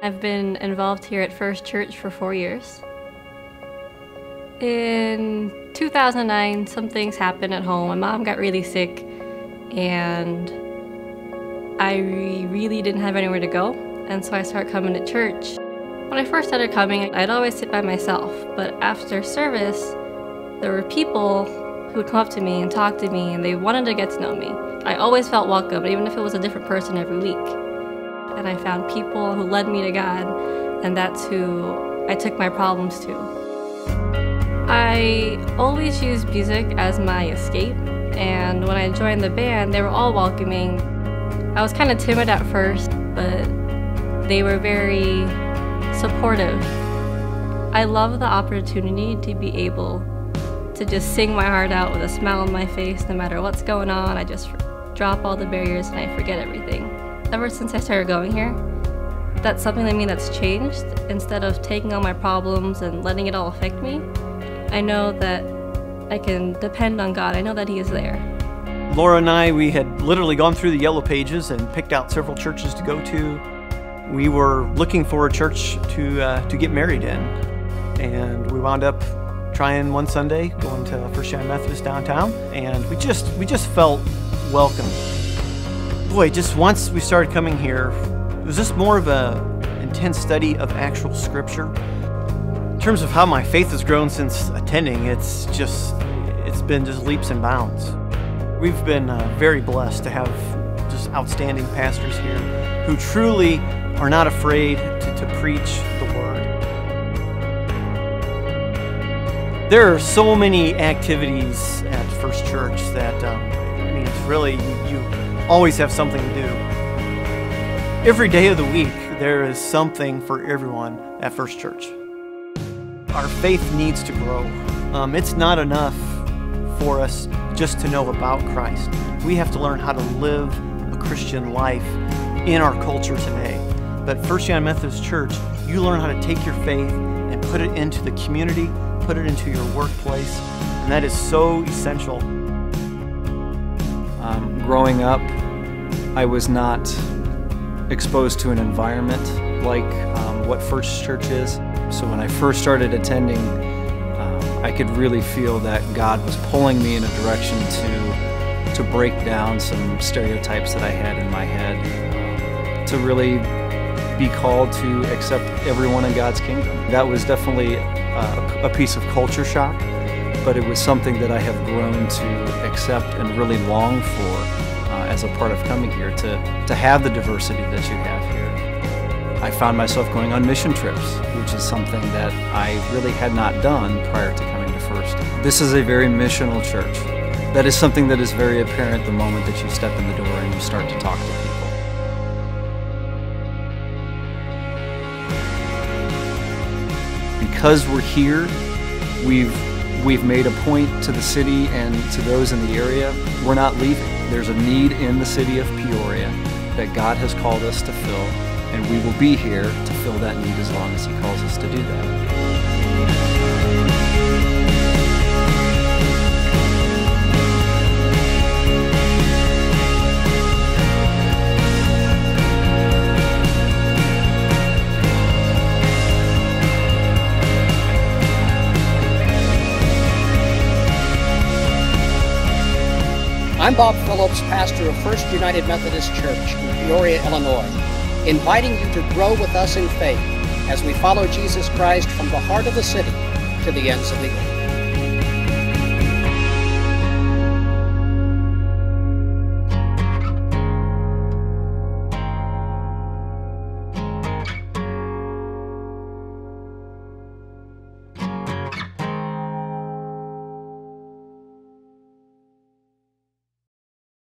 I've been involved here at First Church for 4 years. In 2009, some things happened at home. My mom got really sick, and I really didn't have anywhere to go, and so I started coming to church. When I first started coming, I'd always sit by myself, but after service, there were people who would come up to me and talk to me, and they wanted to get to know me. I always felt welcome, even if it was a different person every week. And I found people who led me to God, and that's who I took my problems to. I always used music as my escape, and when I joined the band, they were all welcoming. I was kind of timid at first, but they were very supportive. I love the opportunity to be able to just sing my heart out with a smile on my face. No matter what's going on, I just drop all the barriers and I forget everything. Ever since I started going here, that's something in me that's changed. Instead of taking on my problems and letting it all affect me, I know that I can depend on God. I know that He is there. Laura and I, we had literally gone through the yellow pages and picked out several churches to go to. We were looking for a church to get married in, and we wound up trying one Sunday, going to First Methodist downtown, and we just felt welcome. Boy, just once we started coming here, it was just more of an intense study of actual Scripture. In terms of how my faith has grown since attending, it's been just leaps and bounds. We've been very blessed to have just outstanding pastors here who truly are not afraid to preach the Word. There are so many activities at First Church that, it's really, you always have something to do. Every day of the week, there is something for everyone at First Church. Our faith needs to grow. It's not enough for us just to know about Christ. We have to learn how to live a Christian life in our culture today. But First Methodist Church, you learn how to take your faith and put it into the community, put it into your workplace, and that is so essential. Growing up, I was not exposed to an environment like what First Church is. So when I first started attending, I could really feel that God was pulling me in a direction to break down some stereotypes that I had in my head, to really be called to accept everyone in God's kingdom. That was definitely a piece of culture shock, but it was something that I have grown to accept and really long for as a part of coming here, to have the diversity that you have here. I found myself going on mission trips, which is something that I really had not done prior to coming to First. This is a very missional church. That is something that is very apparent the moment that you step in the door and you start to talk to people. Because we're here, we've made a point to the city and to those in the area. We're not leaving. There's a need in the city of Peoria that God has called us to fill, and we will be here to fill that need as long as He calls us to do that. I'm Bob Phillips, pastor of First United Methodist Church in Peoria, Illinois, inviting you to grow with us in faith as we follow Jesus Christ from the heart of the city to the ends of the earth.